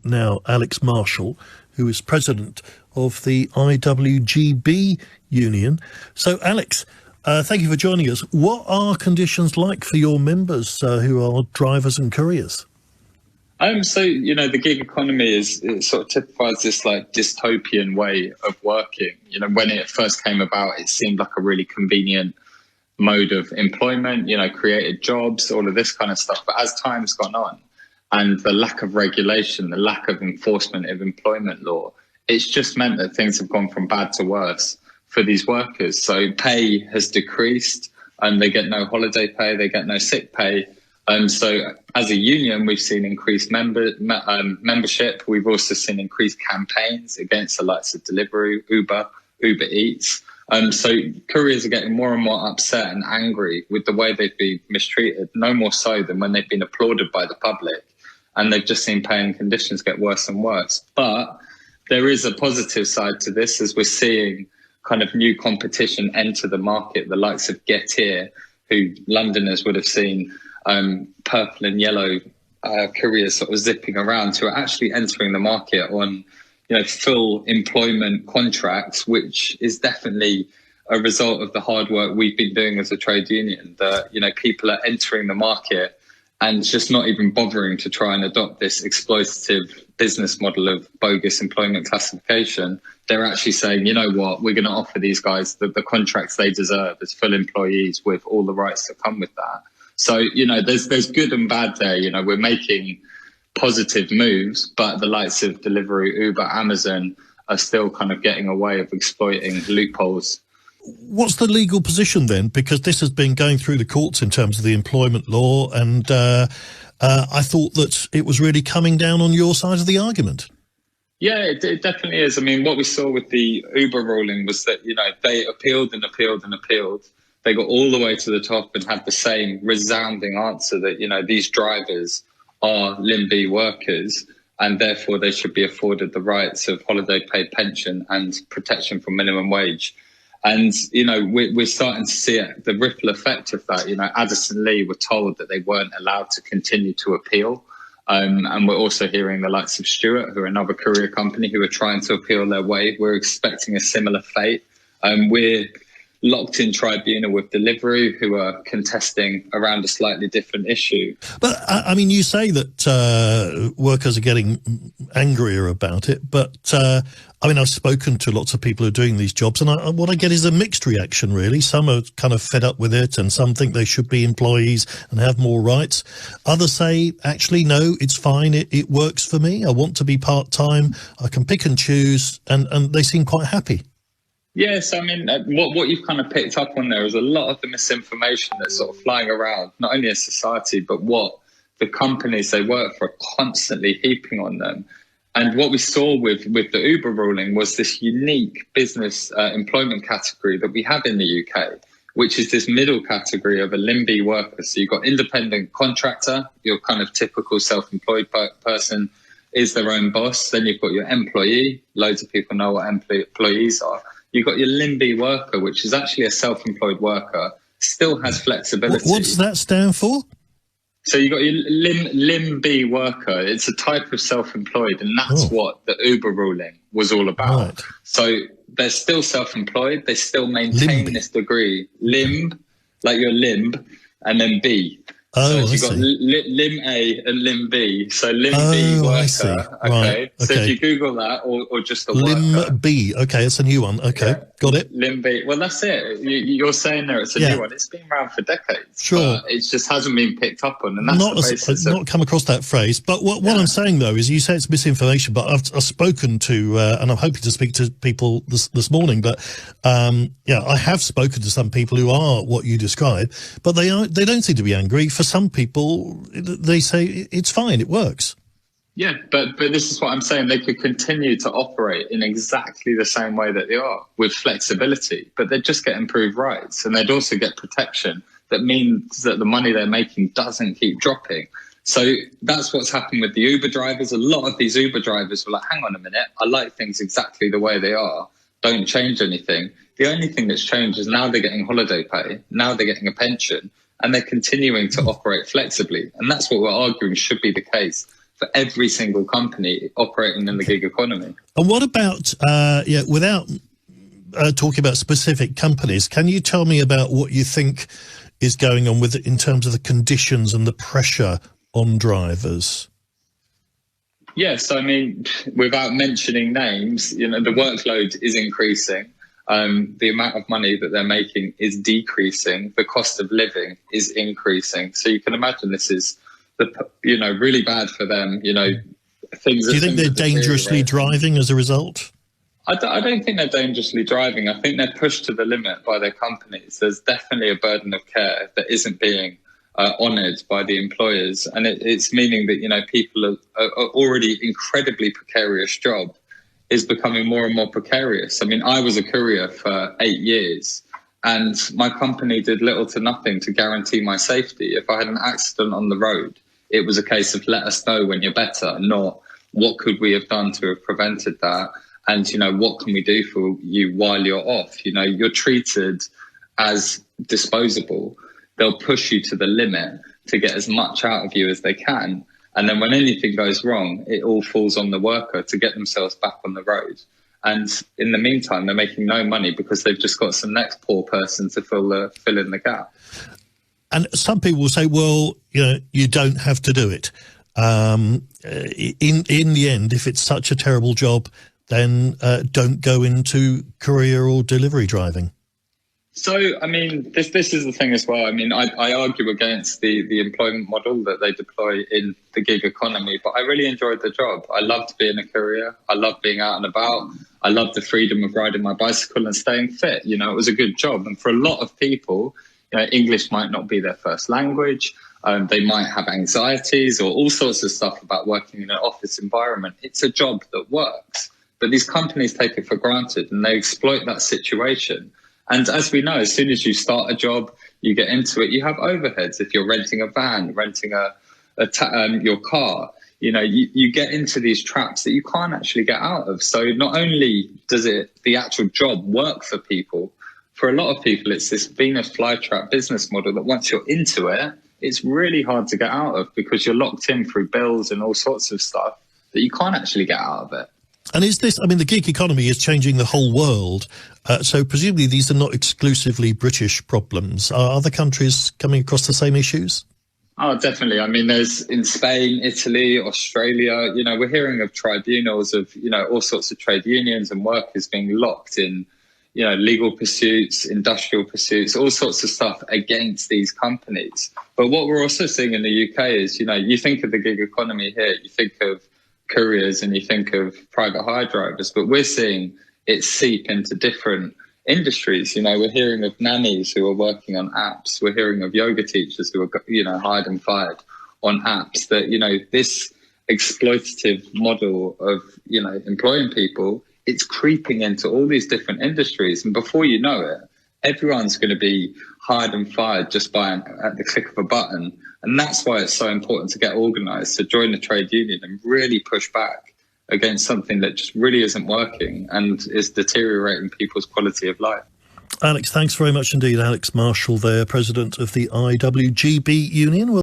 now Alex Marshall, who is president of the IWGB union. So, Alex, thank you for joining us. What are conditions like for your members who are drivers and couriers? The gig economy it sort of typifies this like dystopian way of working. When it first came about, it seemed like a really convenient mode of employment, created jobs, all of this kind of stuff. But as time's gone on and the lack of regulation, the lack of enforcement of employment law, it's just meant that things have gone from bad to worse for these workers. So pay has decreased and they get no holiday pay, they get no sick pay. So as a union, we've seen increased membership. We've also seen increased campaigns against the likes of Deliveroo, Uber Eats. So couriers are getting more and more upset and angry with the way they've been mistreated, no more so than when they've been applauded by the public. And they've just seen pay and conditions get worse and worse. But there is a positive side to this, as we're seeing kind of new competition enter the market, the likes of Get Here, who Londoners would have seen purple and yellow couriers sort of zipping around, who are actually entering the market on full employment contracts, which is definitely a result of the hard work we've been doing as a trade union. That people are entering the market and just not even bothering to try and adopt this exploitative business model of bogus employment classification. They're actually saying, you know what, we're going to offer these guys the contracts they deserve as full employees with all the rights that come with that. So, there's good and bad there. We're making positive moves, but the likes of Deliveroo, Uber, Amazon are still kind of getting away of exploiting loopholes. What's the legal position then? Because this has been going through the courts in terms of the employment law, and I thought that it was really coming down on your side of the argument. Yeah, it definitely is. I mean, what we saw with the Uber ruling was that, they appealed and appealed and appealed. They got all the way to the top and had the same resounding answer that, these drivers are LBC workers and therefore they should be afforded the rights of holiday pay, pension and protection from minimum wage. And, we're starting to see the ripple effect of that. Addison Lee were told that they weren't allowed to continue to appeal. And we're also hearing the likes of Stuart, who are another courier company, who are trying to appeal their way. We're expecting a similar fate. We're locked in tribunal with Deliveroo, who are contesting around a slightly different issue. But I mean, you say that workers are getting angrier about it, but I've spoken to lots of people who are doing these jobs, and what I get is a mixed reaction, really. Some are kind of fed up with it, and some think they should be employees and have more rights. Others say, actually, no, it's fine. It works for me. I want to be part-time. I can pick and choose, and they seem quite happy. Yes, what you've kind of picked up on there is a lot of the misinformation that's sort of flying around, not only in society, but what the companies they work for are constantly heaping on them. And what we saw with the Uber ruling was this unique business employment category that we have in the UK, which is this middle category of a LBC worker. So you've got independent contractor, your kind of typical self-employed person is their own boss. Then you've got your employee. Loads of people know what employees are. You've got your LBC worker, which is actually a self-employed worker, still has flexibility. What does that stand for? So you've got your LBC worker. It's a type of self-employed, and that's what the Uber ruling was all about. Right. So they're still self-employed. They still maintain this degree. Limb, like your limb, and then B. Oh, so you've got Lim A and Lim B. So Lim B worker. I see. Okay. Right. So okay. if you Google that or just the Lim worker. B. Okay, that's a new one. Okay, yeah. Got it. Lim B. Well, that's it. You're saying there it's a new one. It's been around for decades. Sure. It just hasn't been picked up on, and that's the basis. Not come across that phrase. But what I'm saying though is, you say it's misinformation, but I've spoken to, and I'm hoping to speak to people this morning. But I have spoken to some people who are what you describe, but they don't seem to be angry. For some people, they say it's fine, it works. Yeah, but this is what I'm saying. They could continue to operate in exactly the same way that they are, with flexibility, but they'd just get improved rights, and they'd also get protection that means that the money they're making doesn't keep dropping. So that's what's happened with the Uber drivers. A lot of these Uber drivers were like, hang on a minute, I like things exactly the way they are. Don't change anything. The only thing that's changed is now they're getting holiday pay, now they're getting a pension, and they're continuing to operate flexibly. And that's what we're arguing should be the case for every single company operating in the gig economy. And what about, without talking about specific companies, can you tell me about what you think is going on with it in terms of the conditions and the pressure on drivers? Yes, I mean, without mentioning names, the workload is increasing. The amount of money that they're making is decreasing. The cost of living is increasing. So you can imagine this is really bad for them. Things. Do you think they're dangerously driving as a result? I don't think they're dangerously driving. I think they're pushed to the limit by their companies. There's definitely a burden of care that isn't being honoured by the employers, and it's meaning that people are already incredibly precarious job is becoming more and more precarious. I mean, I was a courier for 8 years, and my company did little to nothing to guarantee my safety. If I had an accident on the road, it was a case of let us know when you're better, not what could we have done to have prevented that, and what can we do for you while you're off. You're treated as disposable. They'll push you to the limit to get as much out of you as they can. And then when anything goes wrong, it all falls on the worker to get themselves back on the road. And in the meantime, they're making no money because they've just got some next poor person to fill in the gap. And some people will say, well, you don't have to do it. In the end, if it's such a terrible job, then don't go into courier or delivery driving. So, I mean, this is the thing as well. I mean, I argue against the employment model that they deploy in the gig economy, but I really enjoyed the job. I loved being a courier. I loved being out and about. I loved the freedom of riding my bicycle and staying fit. It was a good job. And for a lot of people, English might not be their first language. They might have anxieties or all sorts of stuff about working in an office environment. It's a job that works, but these companies take it for granted and they exploit that situation. And as we know, as soon as you start a job, you get into it, you have overheads. If you're renting a van, renting your car, you get into these traps that you can't actually get out of. So not only does the actual job work for people, for a lot of people, it's this Venus flytrap business model that once you're into it, it's really hard to get out of because you're locked in through bills and all sorts of stuff that you can't actually get out of it. And the gig economy is changing the whole world. So presumably these are not exclusively British problems. Are other countries coming across the same issues? Oh, definitely. I mean, there's in Spain, Italy, Australia, we're hearing of tribunals of, all sorts of trade unions and workers being locked in, legal pursuits, industrial pursuits, all sorts of stuff against these companies. But what we're also seeing in the UK is, you think of the gig economy here, you think of couriers and you think of private hire drivers, but we're seeing it seep into different industries. We're hearing of nannies who are working on apps. We're hearing of yoga teachers who are, hired and fired on apps. That, this exploitative model of, employing people, it's creeping into all these different industries. And before you know it, everyone's going to be hired and fired just at the click of a button. And that's why it's so important to get organised, to join the trade union and really push back against something that just really isn't working and is deteriorating people's quality of life. Alex, thanks very much indeed. Alex Marshall there, president of the IWGB union.